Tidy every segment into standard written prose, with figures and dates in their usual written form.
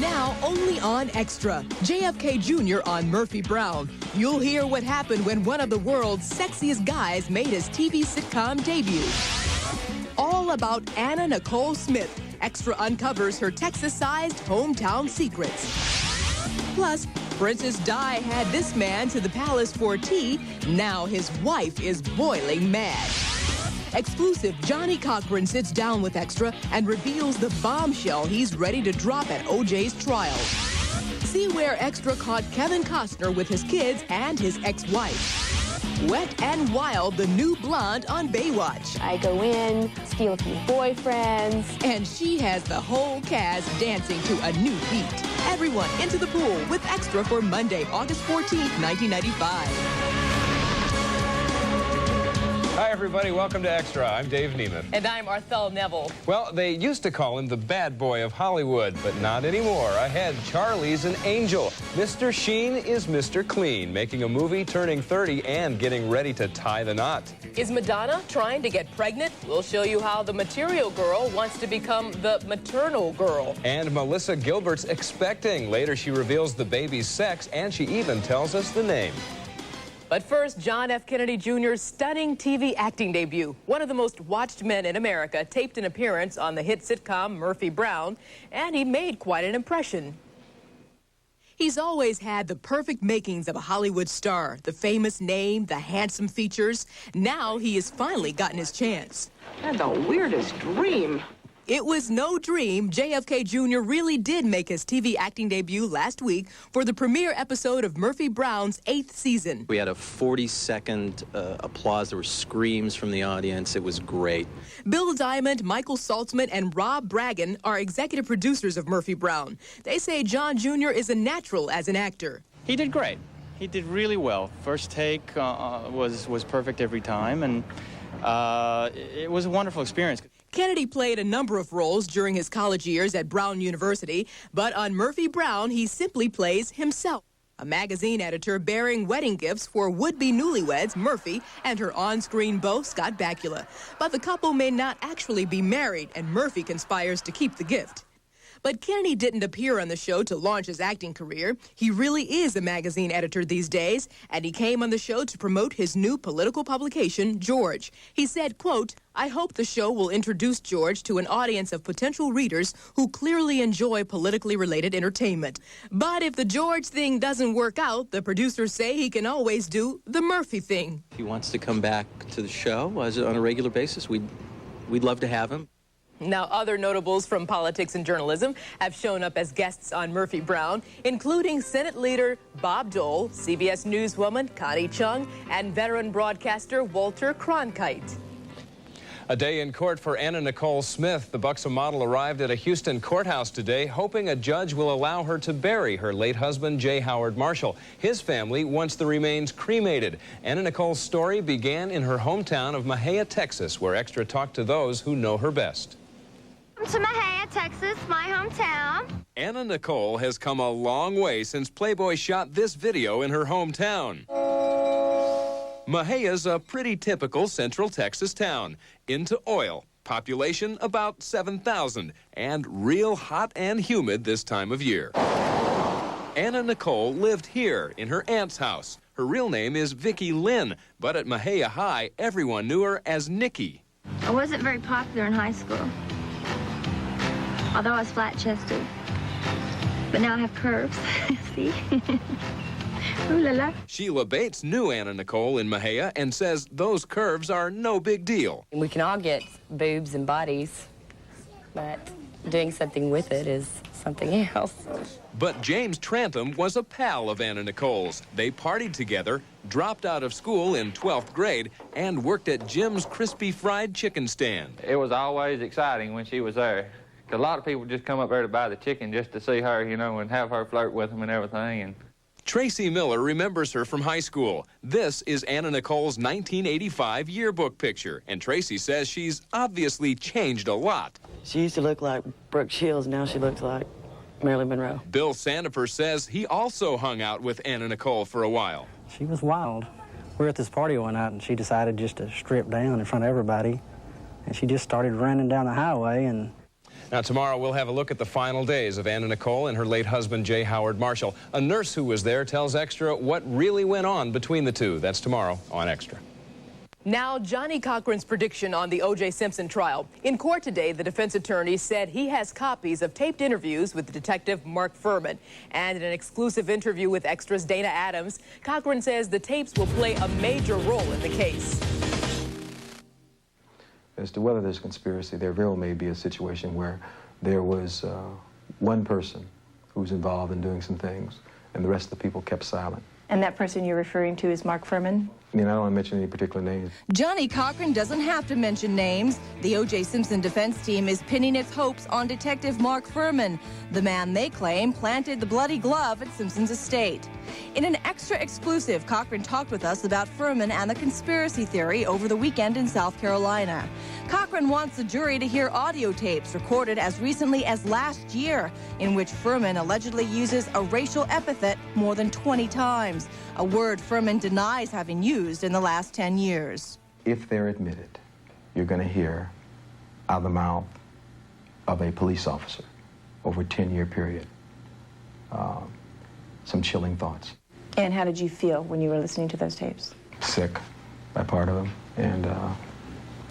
Now only on Extra. JFK Jr. on Murphy Brown. You'll hear what happened when one of the world's sexiest guys made his TV sitcom debut. All about Anna Nicole Smith. Extra uncovers her Texas-sized hometown secrets. Plus, Princess Di had this man to the palace for tea. Now his wife is boiling mad. Exclusive, Johnny Cochran sits down with Extra and reveals the bombshell he's ready to drop at OJ's trial. See where Extra caught Kevin Costner with his kids and his ex-wife. Wet and Wild, the new blonde on Baywatch. I go in, steal a few boyfriends. And she has the whole cast dancing to a new beat. Everyone into the pool with Extra for Monday, August 14th, 1995. Hi, everybody. Welcome to Extra. I'm Dave Nemeth. And I'm Arthel Neville. Well, they used to call him the bad boy of Hollywood, but not anymore. Ahead, Charlie's an angel. Mr. Sheen is Mr. Clean, making a movie, turning 30, and getting ready to tie the knot. Is Madonna trying to get pregnant? We'll show you how the material girl wants to become the maternal girl. And Melissa Gilbert's expecting. Later, she reveals the baby's sex, and she even tells us the name. But first, John F. Kennedy Jr.'s stunning TV acting debut. One of the most watched men in America taped an appearance on the hit sitcom Murphy Brown, and he made quite an impression. He's always had the perfect makings of a Hollywood star, the famous name, the handsome features. Now he has finally gotten his chance. I had the weirdest dream. It was no dream. JFK Jr. really did make his TV acting debut last week for the premiere episode of Murphy Brown's 8th season. We had a 40-second applause. There were screams from the audience. It was great. Bill Diamond, Michael Saltzman, and Rob Bragin are executive producers of Murphy Brown. They say John Jr. is a natural as an actor. He did great. He did really well. First take was perfect every time, and it was a wonderful experience. Kennedy played a number of roles during his college years at Brown University, but on Murphy Brown, he simply plays himself. A magazine editor bearing wedding gifts for would-be newlyweds, Murphy, and her on-screen beau, Scott Bakula. But the couple may not actually be married, and Murphy conspires to keep the gift. But Kennedy didn't appear on the show to launch his acting career. He really is a magazine editor these days, and he came on the show to promote his new political publication, George. He said, quote, "I hope the show will introduce George to an audience of potential readers who clearly enjoy politically related entertainment. But if the George thing doesn't work out, the producers say he can always do the Murphy thing." If he wants to come back to the show on a regular basis, we'd love to have him. Now, other notables from politics and journalism have shown up as guests on Murphy Brown, including Senate Leader Bob Dole, CBS Newswoman Connie Chung, and veteran broadcaster Walter Cronkite. A day in court for Anna Nicole Smith. The buxom model arrived at a Houston courthouse today, hoping a judge will allow her to bury her late husband, J. Howard Marshall. His family wants the remains cremated. Anna Nicole's story began in her hometown of Mahia, Texas, where Extra talked to those who know her best. To Mahia, Texas, my hometown. Anna Nicole has come a long way since Playboy shot this video in her hometown. Mahia's a pretty typical Central Texas town. Into oil, population about 7,000, and real hot and humid this time of year. Anna Nicole lived here in her aunt's house. Her real name is Vicki Lynn, but at Mahia High, everyone knew her as Nikki. I wasn't very popular in high school, although I was flat-chested. But now I have curves. See? Ooh la la. Sheila Bates knew Anna Nicole in Mahia and says those curves are no big deal. We can all get boobs and bodies, but doing something with it is something else. But James Trantham was a pal of Anna Nicole's. They partied together, dropped out of school in 12th grade, and worked at Jim's Crispy Fried Chicken stand. It was always exciting when she was there. A lot of people just come up there to buy the chicken just to see her, you know, and have her flirt with them and everything. And Tracy Miller remembers her from high school. This is Anna Nicole's 1985 yearbook picture, and Tracy says she's obviously changed a lot. She used to look like Brooke Shields. Now she looks like Marilyn Monroe. Bill Sandifer says he also hung out with Anna Nicole for a while. She was wild. We were at this party one night, and she decided just to strip down in front of everybody, and she just started running down the highway. And Now, tomorrow we'll have a look at the final days of Anna Nicole and her late husband, J. Howard Marshall. A nurse who was there tells Extra what really went on between the two. That's tomorrow on Extra. Now, Johnny Cochran's prediction on the O.J. Simpson trial. In court today, the defense attorney said he has copies of taped interviews with Detective Mark Furman. And in an exclusive interview with Extra's Dana Adams, Cochran says the tapes will play a major role in the case. As to whether there's conspiracy, there very well may be a situation where there was one person who was involved in doing some things, and the rest of the people kept silent. And that person you're referring to is Mark Furman? I mean, I don't want to mention any particular names. Johnny Cochran doesn't have to mention names. The O.J. Simpson defense team is pinning its hopes on Detective Mark Furman, the man they claim planted the bloody glove at Simpson's estate. In an Extra exclusive, Cochran talked with us about Furman and the conspiracy theory over the weekend in South Carolina. Cochran wants the jury to hear audio tapes recorded as recently as last year, in which Furman allegedly uses a racial epithet more than 20 times, a word Furman denies having used in the last 10 years. If they're admitted, you're going to hear out of the mouth of a police officer over a 10-year period some chilling thoughts. And how did you feel when you were listening to those tapes? Sick by part of them and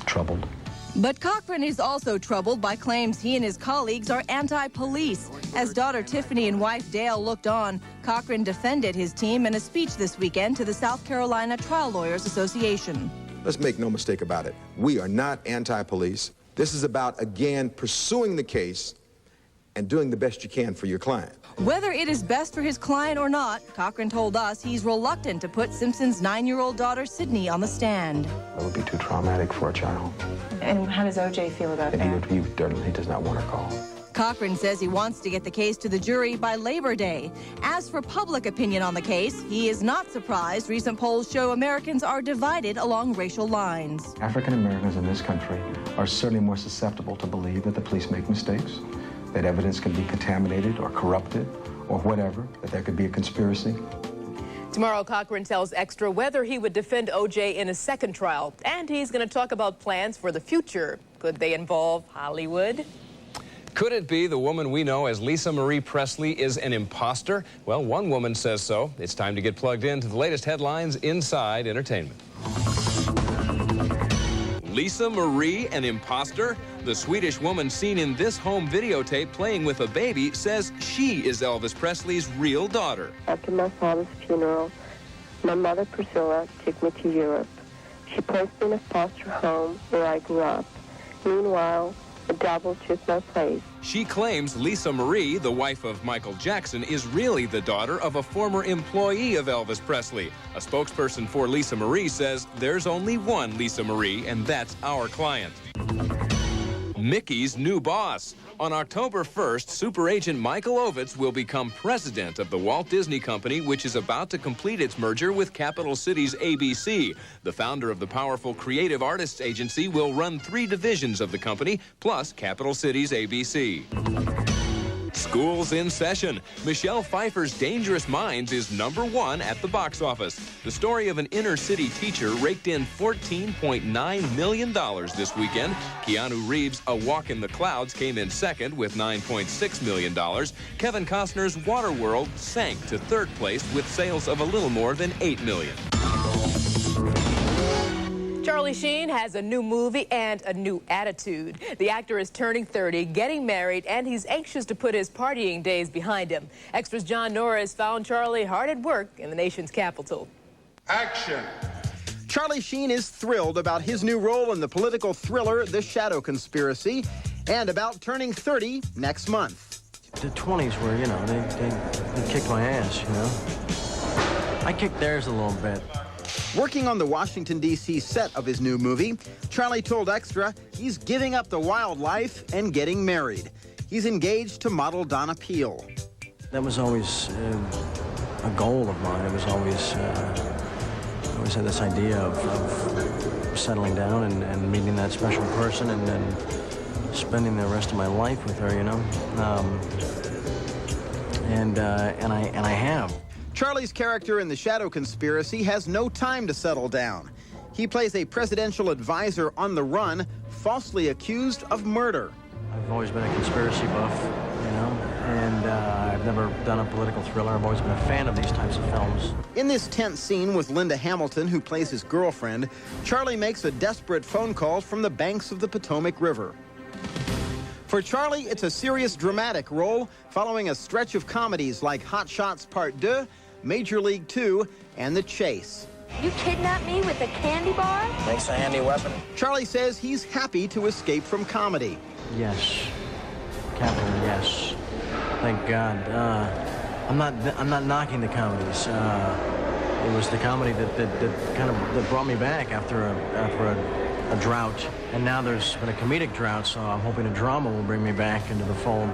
troubled. But Cochran is also troubled by claims he and his colleagues are anti-police. As daughter Tiffany and wife Dale looked on, Cochran defended his team in a speech this weekend to the South Carolina Trial Lawyers Association. Let's make no mistake about it. We are not anti-police. This is about, again, pursuing the case and doing the best you can for your client. Whether it is best for his client or not, Cochran told us he's reluctant to put Simpson's 9-year-old daughter Sydney on the stand. That would be too traumatic for a child. And how does O.J. feel about that? He does not want her call. Cochran says he wants to get the case to the jury by Labor Day. As for public opinion on the case, he is not surprised recent polls show Americans are divided along racial lines. African Americans in this country are certainly more susceptible to believe that the police make mistakes, that evidence can be contaminated or corrupted or whatever, that there could be a conspiracy. Tomorrow, Cochran tells Extra whether he would defend O.J. in a second trial. And he's going to talk about plans for the future. Could they involve Hollywood? Could it be the woman we know as Lisa Marie Presley is an imposter? Well, one woman says so. It's time to get plugged into the latest headlines inside entertainment. Lisa Marie, an imposter? The Swedish woman seen in this home videotape playing with a baby says she is Elvis Presley's real daughter. After my father's funeral, my mother Priscilla took me to Europe. She placed me in a foster home where I grew up. Meanwhile, the devil took my place. She claims Lisa Marie, the wife of Michael Jackson, is really the daughter of a former employee of Elvis Presley. A spokesperson for Lisa Marie says there's only one Lisa Marie, and that's our client. Mickey's new boss. On October 1st, super agent Michael Ovitz will become president of the Walt Disney Company, which is about to complete its merger with Capital Cities ABC. The founder of the powerful creative artists agency will run 3 divisions of the company, plus Capital Cities ABC. School's in session. Michelle Pfeiffer's Dangerous Minds is #1 at the box office. The story of an inner-city teacher raked in $14.9 million this weekend. Keanu Reeves' A Walk in the Clouds came in second with $9.6 million. Kevin Costner's Waterworld sank to third place with sales of a little more than $8 million. Charlie Sheen has a new movie and a new attitude. The actor is turning 30, getting married, and he's anxious to put his partying days behind him. Extra's John Norris found Charlie hard at work in the nation's capital. Action! Charlie Sheen is thrilled about his new role in the political thriller The Shadow Conspiracy and about turning 30 next month. The 20s were, you know, they kicked my ass, you know. I kicked theirs a little bit. Working on the Washington, D.C. set of his new movie, Charlie told Extra he's giving up the wild life and getting married. He's engaged to model Donna Peel. That was always a goal of mine. It was always, I always had this idea of settling down and meeting that special person and then spending the rest of my life with her, you know. And I have. Charlie's character in The Shadow Conspiracy has no time to settle down. He plays a presidential advisor on the run, falsely accused of murder. I've always been a conspiracy buff, you know, and I've never done a political thriller. I've always been a fan of these types of films. In this tense scene with Linda Hamilton, who plays his girlfriend, Charlie makes a desperate phone call from the banks of the Potomac River. For Charlie, it's a serious, dramatic role following a stretch of comedies like Hot Shots Part 2, Major League 2, and The Chase. You kidnapped me with a candy bar? Makes a handy weapon. Charlie says he's happy to escape from comedy. Yes. Capital yes. Thank God. I'm not knocking the comedies. It was the comedy that brought me back after a drought. And now there's been a comedic drought, so I'm hoping a drama will bring me back into the fold.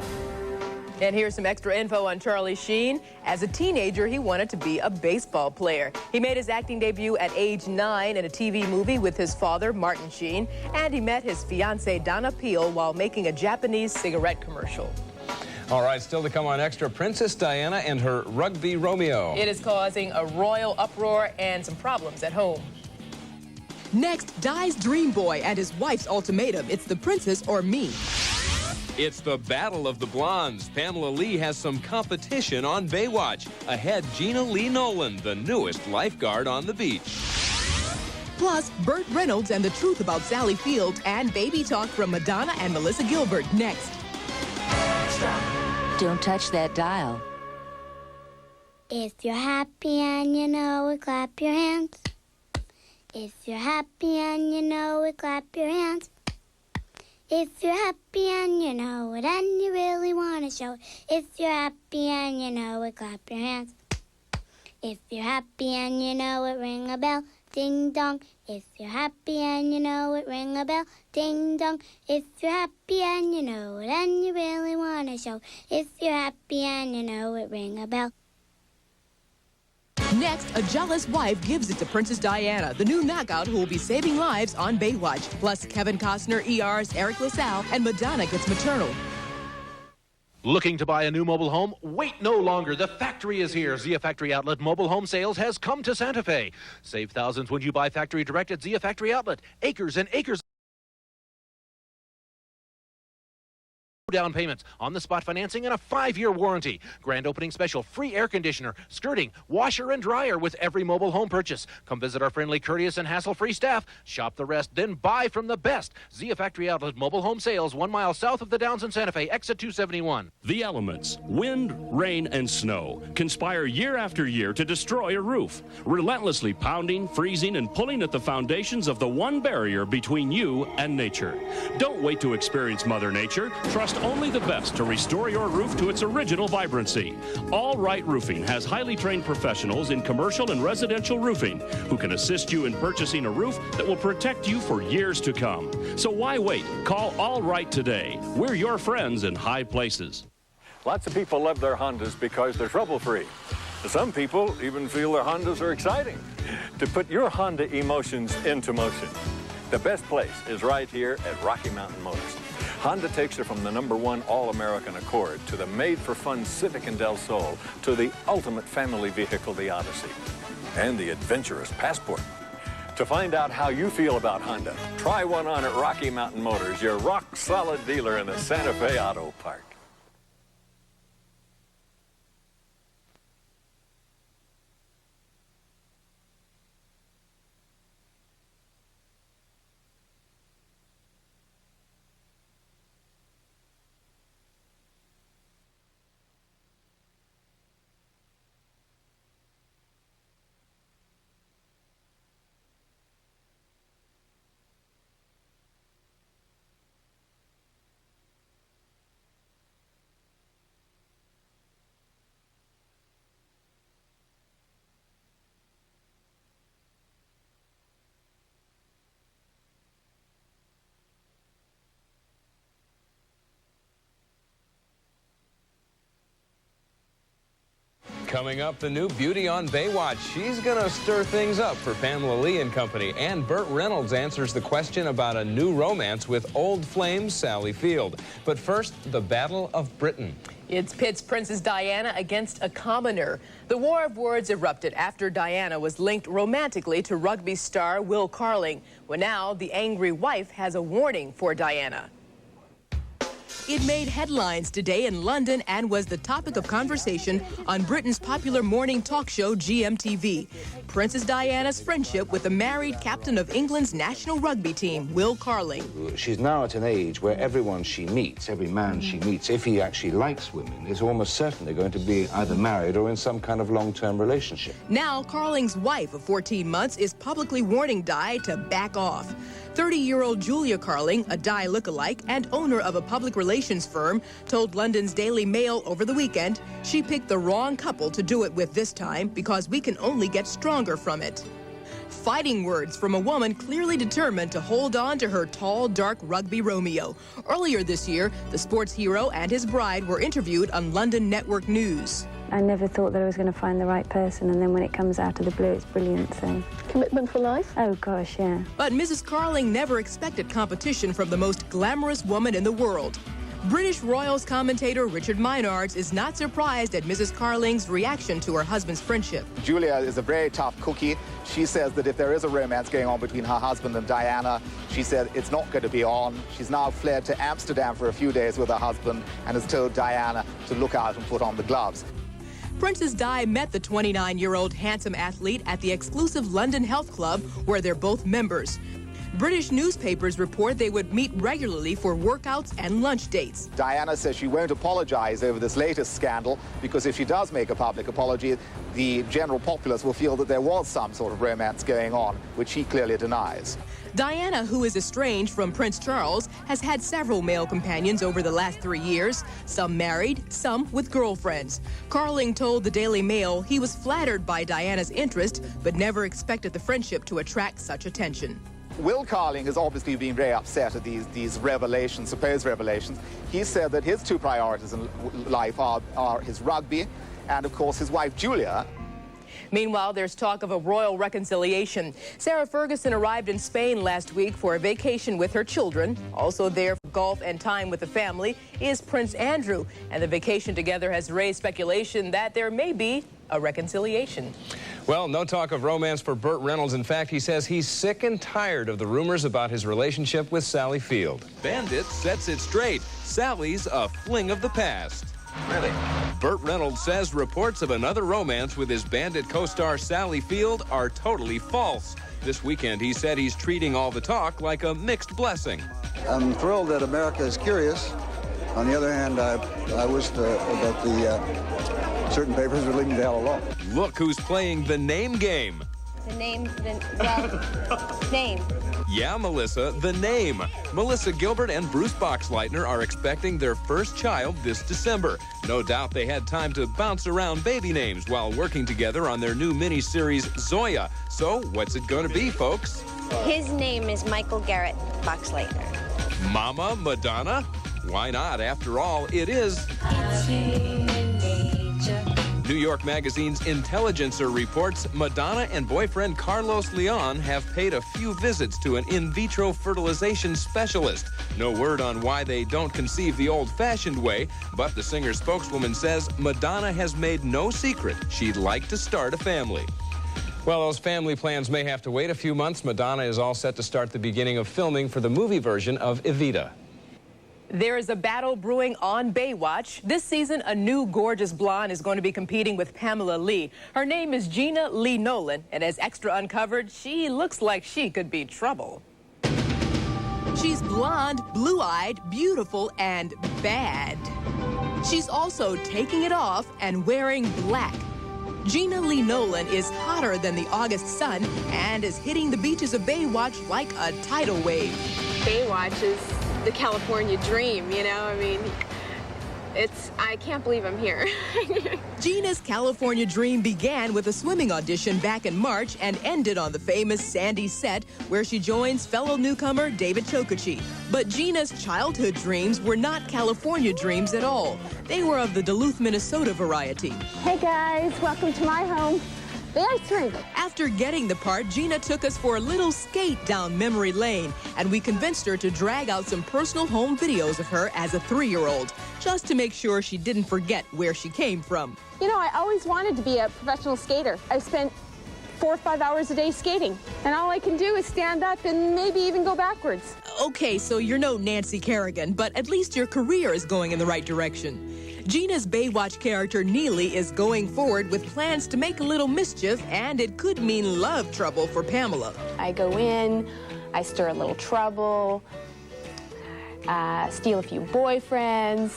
And here's some extra info on Charlie Sheen. As a teenager, he wanted to be a baseball player. He made his acting debut at age 9 in a TV movie with his father, Martin Sheen, and he met his fiancée, Donna Peel, while making a Japanese cigarette commercial. All right, still to come on Extra, Princess Diana and her rugby Romeo. It is causing a royal uproar and some problems at home. Next, Di's dream boy and his wife's ultimatum. It's the princess or me. It's the Battle of the Blondes. Pamela Lee has some competition on Baywatch. Ahead, Gina Lee Nolan, the newest lifeguard on the beach. Plus, Burt Reynolds and the truth about Sally Field, and baby talk from Madonna and Melissa Gilbert next. Don't touch that dial. If you're happy and you know it, clap your hands. If you're happy and you know it, clap your hands. If you're happy and you know it and you really want to show it. If you're happy and you know it, clap your hands. If you're happy and you know it, ring a bell, ding dong. If you're happy and you know it, ring a bell, ding dong. If you're happy and you know it and you really want to show it. If you're happy and you know it, ring a bell. Next, a jealous wife gives it to Princess Diana, the new knockout who will be saving lives on Baywatch. Plus, Kevin Costner, ER's Eric LaSalle, and Madonna gets maternal. Looking to buy a new mobile home? Wait no longer. The factory is here. Zia Factory Outlet Mobile Home Sales has come to Santa Fe. Save thousands when you buy factory direct at Zia Factory Outlet. Acres and acres. Down payments, on-the-spot financing, and a 5-year warranty. Grand opening special, free air conditioner, skirting, washer, and dryer with every mobile home purchase. Come visit our friendly, courteous, and hassle-free staff. Shop the rest, then buy from the best. Zia Factory Outlet Mobile Home Sales, 1 mile south of the Downs in Santa Fe, exit 271. The elements, wind, rain, and snow, conspire year after year to destroy a roof, relentlessly pounding, freezing, and pulling at the foundations of the one barrier between you and nature. Don't wait to experience Mother Nature. Trust only the best to restore your roof to its original vibrancy. All Right Roofing has highly trained professionals in commercial and residential roofing who can assist you in purchasing a roof that will protect you for years to come. So why wait? Call All Right today. We're your friends in high places. Lots of people love their Hondas because they're trouble-free. Some people even feel their Hondas are exciting. To put your Honda emotions into motion, the best place is right here at Rocky Mountain Motors. Honda takes her from the #1 All-American Accord to the made-for-fun Civic and Del Sol to the ultimate family vehicle, the Odyssey, and the adventurous Passport. To find out how you feel about Honda, try one on at Rocky Mountain Motors, your rock-solid dealer in the Santa Fe Auto Park. Coming up, the new beauty on Baywatch. She's going to stir things up for Pamela Lee and company. And Burt Reynolds answers the question about a new romance with old flame Sally Field. But first, the Battle of Britain. It pits Princess Diana against a commoner. The war of words erupted after Diana was linked romantically to rugby star Will Carling. Well, now the angry wife has a warning for Diana. It made headlines today in London and was the topic of conversation on Britain's popular morning talk show GMTV. Princess Diana's friendship with the married captain of England's national rugby team, Will Carling. She's now at an age where everyone she meets, every man she meets, if he actually likes women, is almost certainly going to be either married or in some kind of long-term relationship. Now, Carling's wife of 14 months is publicly warning Di to back off. 30-year-old Julia Carling, a Di lookalike and owner of a public relations firm, told London's Daily Mail over the weekend she picked the wrong couple to do it with this time because we can only get stronger from it. Fighting words from a woman clearly determined to hold on to her tall, dark rugby Romeo. Earlier this year, the sports hero and his bride were interviewed on London Network News. I never thought that I was going to find the right person, and then when it comes out of the blue, it's brilliant. So. Commitment for life? Oh, gosh, yeah. But Mrs. Carling never expected competition from the most glamorous woman in the world. British Royals commentator Richard Mynards is not surprised at Mrs. Carling's reaction to her husband's friendship. Julia is a very tough cookie. She says that if there is a romance going on between her husband and Diana, she said it's not going to be on. She's now fled to Amsterdam for a few days with her husband and has told Diana to look out and put on the gloves. Princess Di met the 29-year-old handsome athlete at the exclusive London Health Club, where they're both members. British newspapers report they would meet regularly for workouts and lunch dates. Diana says she won't apologize over this latest scandal because if she does make a public apology, the general populace will feel that there was some sort of romance going on, which she clearly denies. Diana, who is estranged from Prince Charles, has had several male companions over the last 3 years, some married, some with girlfriends. Carling told the Daily Mail he was flattered by Diana's interest, but never expected the friendship to attract such attention. Will Carling has obviously been very upset at these revelations, supposed revelations. He said that his two priorities in life are his rugby and, of course, his wife, Julia. Meanwhile, there's talk of a royal reconciliation. Sarah Ferguson arrived in Spain last week for a vacation with her children. Also there for golf and time with the family is Prince Andrew. And the vacation together has raised speculation that there may be a reconciliation. Well, no talk of romance for Burt Reynolds. In fact, he says he's sick and tired of the rumors about his relationship with Sally Field. Bandit sets it straight. Sally's a fling of the past. Really? Burt Reynolds says reports of another romance with his Bandit co-star Sally Field are totally false. This weekend, he said he's treating all the talk like a mixed blessing. I'm thrilled that America is curious. On the other hand, I wish that certain papers would leave me the hell alone. Look who's playing the name game. The name. Yeah, Melissa, the name. Melissa Gilbert and Bruce Boxleitner are expecting their first child this December. No doubt they had time to bounce around baby names while working together on their new mini-series, Zoya. So, what's it going to be, folks? His name is Michael Garrett Boxleitner. Mama Madonna? Why not? After all, it is... New York Magazine's Intelligencer reports Madonna and boyfriend Carlos Leon have paid a few visits to an in vitro fertilization specialist. No word on why they don't conceive the old-fashioned way, but the singer's spokeswoman says Madonna has made no secret she'd like to start a family. Well, those family plans may have to wait a few months. Madonna is all set to start the beginning of filming for the movie version of Evita. There is a battle brewing on Baywatch. This season, a new gorgeous blonde is going to be competing with Pamela Lee. Her name is Gina Lee Nolan, and as Extra uncovered, she looks like she could be trouble. She's blonde, blue-eyed, beautiful, and bad. She's also taking it off and wearing black. Gina Lee Nolan is hotter than the August sun and is hitting the beaches of Baywatch like a tidal wave. Baywatch is the California dream, you know? I mean, I can't believe I'm here. Gina's California dream began with a swimming audition back in March and ended on the famous Sandy set where she joins fellow newcomer David Chokachi. But Gina's childhood dreams were not California dreams at all. They were of the Duluth, Minnesota variety. Hey guys, welcome to my home. The ice rink. After getting the part, Gina took us for a little skate down memory lane, and we convinced her to drag out some personal home videos of her as a 3-year-old, just to make sure she didn't forget where she came from. You know, I always wanted to be a professional skater. I spent 4 or 5 hours a day skating, and all I can do is stand up and maybe even go backwards. Okay, so you're no Nancy Kerrigan, but at least your career is going in the right direction. Gina's Baywatch character Neely is going forward with plans to make a little mischief, and it could mean love trouble for Pamela. I go in, I stir a little trouble, steal a few boyfriends.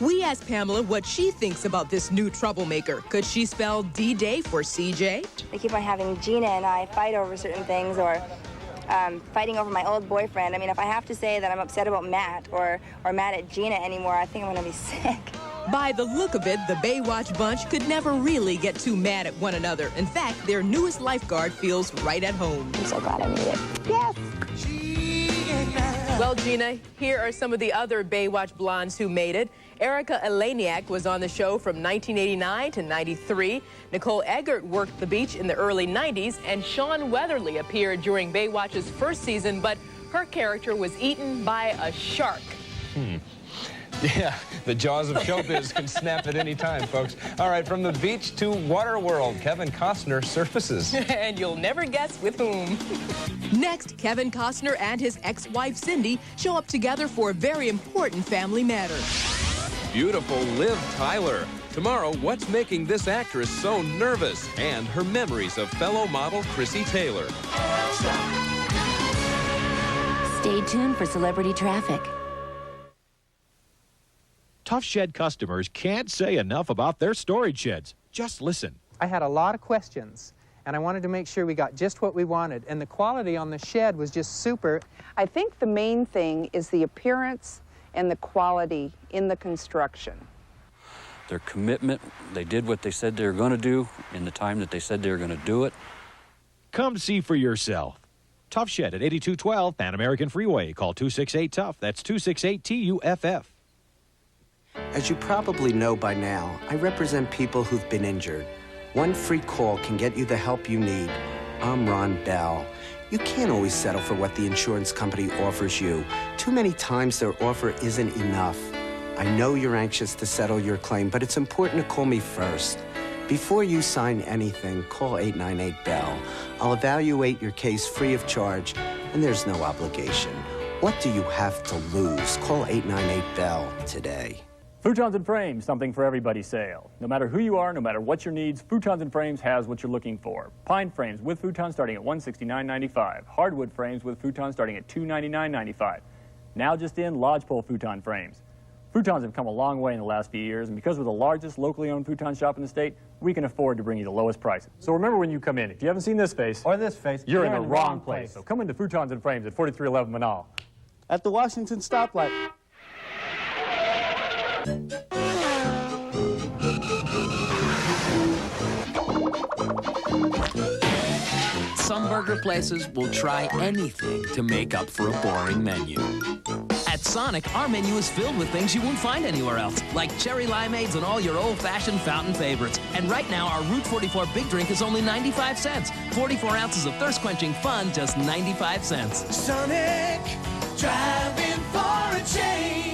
We asked Pamela what she thinks about this new troublemaker. Could she spell D-Day for CJ? They keep on having Gina and I fight over certain things, or fighting over my old boyfriend. I mean, if I have to say that I'm upset about Matt or mad at Gina anymore, I think I'm gonna be sick. By the look of it, the Baywatch bunch could never really get too mad at one another. In fact, their newest lifeguard feels right at home. I'm so glad I made it. Yes! Well, Gina, here are some of the other Baywatch blondes who made it. Erica Eleniak was on the show from 1989 to 93. Nicole Eggert worked the beach in the early 90s, and Sean Weatherly appeared during Baywatch's first season, but her character was eaten by a shark. Yeah, the jaws of showbiz can snap at any time, folks. All right, from the beach to Waterworld, Kevin Costner surfaces. And you'll never guess with whom. Next, Kevin Costner and his ex-wife Cindy show up together for a very important family matter. Beautiful Liv Tyler. Tomorrow, what's making this actress so nervous? And her memories of fellow model Chrissy Taylor. Stay tuned for Celebrity Traffic. Tough Shed customers can't say enough about their storage sheds. Just listen. I had a lot of questions, and I wanted to make sure we got just what we wanted, and the quality on the shed was just super. I think the main thing is the appearance and the quality in the construction. Their commitment, they did what they said they were going to do in the time that they said they were going to do it. Come see for yourself. Tough Shed at 8212 Pan American Freeway. Call 268-TOUGH. That's 268-TUFF. As you probably know by now, I represent people who've been injured. One free call can get you the help you need. I'm Ron Bell. You can't always settle for what the insurance company offers you. Too many times their offer isn't enough. I know you're anxious to settle your claim, but it's important to call me first. Before you sign anything, call 898-BELL. I'll evaluate your case free of charge, and there's no obligation. What do you have to lose? Call 898-BELL today. Futons and Frames, something for everybody sale. No matter who you are, no matter what your needs, Futons and Frames has what you're looking for. Pine frames with futons starting at $169.95. Hardwood frames with futons starting at $299.95. Now just in, lodgepole futon frames. Futons have come a long way in the last few years, and because we're the largest locally owned futon shop in the state, we can afford to bring you the lowest prices. So remember when you come in, if you haven't seen this face, Or this face, you're in the wrong place. So come into Futons and Frames at 4311 Manal. At the Washington stoplight. Some burger places will try anything to make up for a boring menu. At Sonic, our menu is filled with things you won't find anywhere else, like cherry limeades and all your old-fashioned fountain favorites. And right now, our Route 44 Big Drink is only 95 cents. 44 ounces of thirst-quenching fun, just 95 cents. Sonic, driving for a change.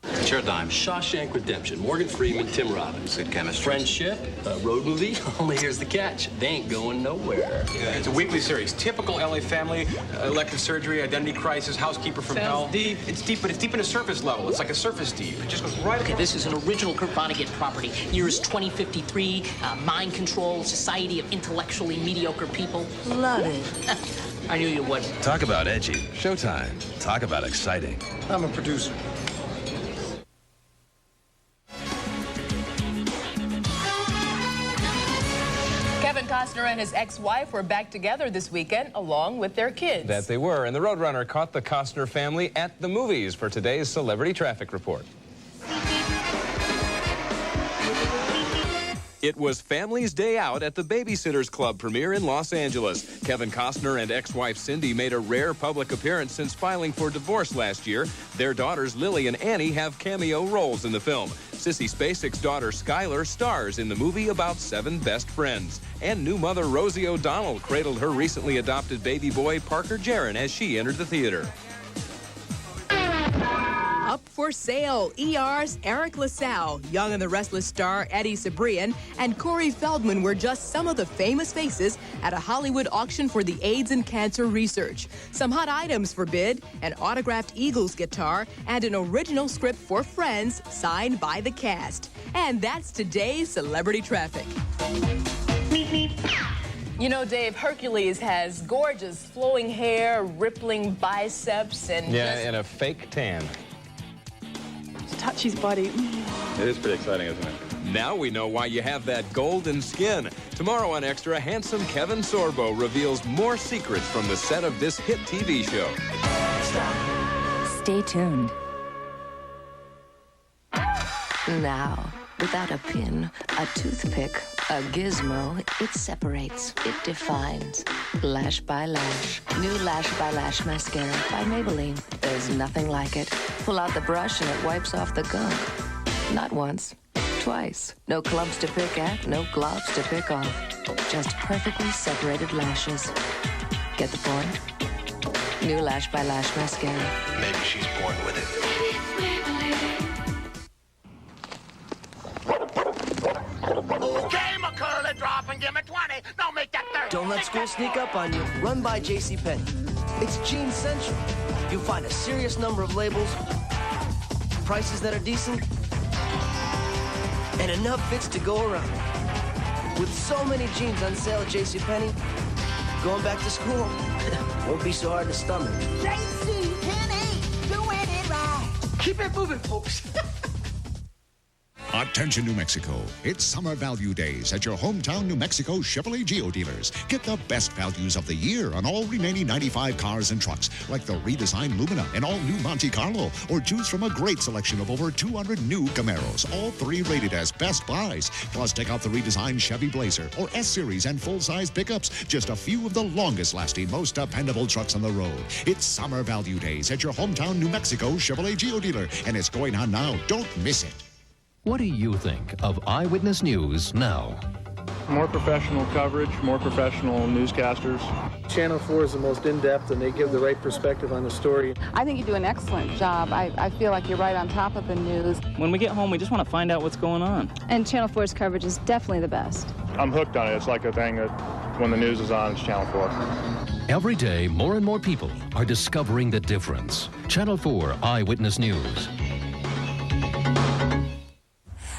It's your dime. Shawshank Redemption, Morgan Freeman, Tim Robbins. Good chemistry. Friendship, a road movie. Only here's the catch. They ain't going nowhere. It's a weekly series. Typical LA family, elective surgery, identity crisis, housekeeper from hell. Deep. It's deep, but it's deep in a surface level. It's like a surface deep. It just goes right Okay, this is an original Kurt Vonnegut property. Years 2053, Mind Control, Society of Intellectually Mediocre People. Love it. I knew you would. Talk about edgy. Showtime. Talk about exciting. I'm a producer. Kevin Costner and his ex-wife were back together this weekend, along with their kids. That they were, and the Roadrunner caught the Costner family at the movies for today's Celebrity Traffic Report. It was Family's Day Out at the Babysitters Club premiere in Los Angeles. Kevin Costner and ex-wife Cindy made a rare public appearance since filing for divorce last year. Their daughters Lily and Annie have cameo roles in the film. Sissy Spacek's daughter Skylar stars in the movie about 7 best friends. And new mother Rosie O'Donnell cradled her recently adopted baby boy Parker Jaron as she entered the theater. Up for sale. ER's Eric LaSalle, Young and the Restless star Eddie Cibrian, and Corey Feldman were just some of the famous faces at a Hollywood auction for the AIDS and cancer research. Some hot items for bid, an autographed Eagles guitar, and an original script for Friends signed by the cast. And that's today's Celebrity Traffic. You know, Dave, Hercules has gorgeous flowing hair, rippling biceps, and and a fake tan. Touch his body. It is pretty exciting, isn't it? Now we know why you have that golden skin. Tomorrow on Extra, handsome Kevin Sorbo reveals more secrets from the set of this hit TV show. Stay tuned. Now, without a pin, a toothpick, a gizmo, it separates, it defines. Lash by Lash. New Lash by Lash mascara by Maybelline. There's nothing like it. Pull out the brush and it wipes off the gunk. Not once, twice. No clumps to pick at, no globs to pick off. Just perfectly separated lashes. Get the point? New Lash by Lash mascara. Maybe she's born with it. Drop and give me 20. Don't make that 30. Don't let school sneak up on you. Run by JCPenney. It's Jean Central. You'll find a serious number of labels, prices that are decent, and enough fits to go around. With so many jeans on sale at JCPenney, going back to school won't be so hard to stomach. JCPenney, doing it right. Keep it moving, folks. Attention, New Mexico. It's summer value days at your hometown New Mexico Chevrolet Geo dealers. Get the best values of the year on all remaining 95 cars and trucks, like the redesigned Lumina and all new Monte Carlo, or choose from a great selection of over 200 new Camaros, all three rated as best buys. Plus, take out the redesigned Chevy Blazer or S-Series and full-size pickups. Just a few of the longest-lasting, most dependable trucks on the road. It's summer value days at your hometown New Mexico Chevrolet Geo dealer, and it's going on now. Don't miss it. What do you think of Eyewitness News now? More professional coverage, more professional newscasters. Channel 4 is the most in-depth, and they give the right perspective on the story. I think you do an excellent job. I feel like you're right on top of the news. When we get home, we just want to find out what's going on. And Channel 4's coverage is definitely the best. I'm hooked on it. It's like a thing that when the news is on, it's Channel 4. Every day, more and more people are discovering the difference. Channel 4 Eyewitness News.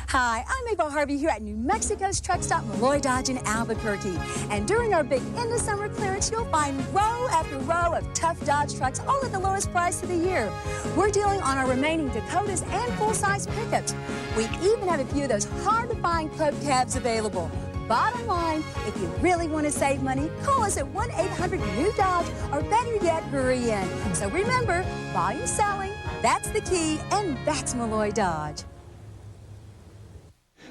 Hi, I'm Mabel Harvey here at New Mexico's truck stop Malloy Dodge in Albuquerque. And during our big end of summer clearance, you'll find row after row of tough Dodge trucks, all at the lowest price of the year. We're dealing on our remaining Dakotas and full-size pickups. We even have a few of those hard-to-find club cabs available. Bottom line, if you really want to save money, call us at 1-800-NEW-DODGE, or better yet, hurry in. So remember, volume selling, that's the key, and that's Malloy Dodge.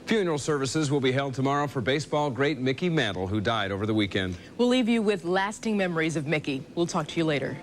Funeral services will be held tomorrow for baseball great Mickey Mantle, who died over the weekend. We'll leave you with lasting memories of Mickey. We'll talk to you later.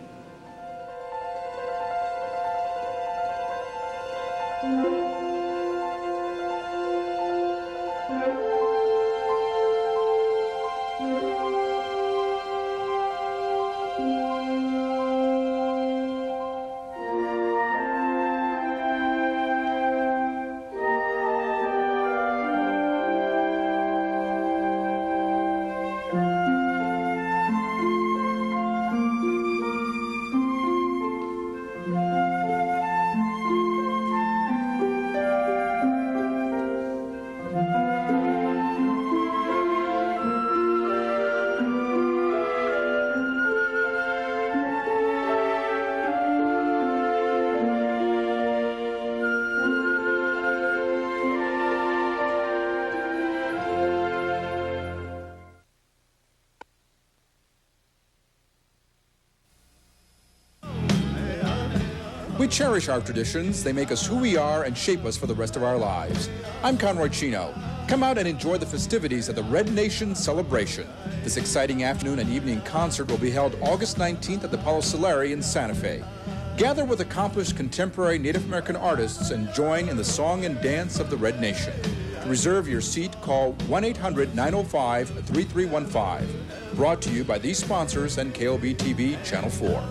We cherish our traditions. They make us who we are and shape us for the rest of our lives. I'm Conroy Chino. Come out and enjoy the festivities of the Red Nation Celebration. This exciting afternoon and evening concert will be held August 19th at the Palo Solari in Santa Fe. Gather with accomplished contemporary Native American artists and join in the song and dance of the Red Nation. To reserve your seat, call 1-800-905-3315. Brought to you by these sponsors and KOB TV Channel 4.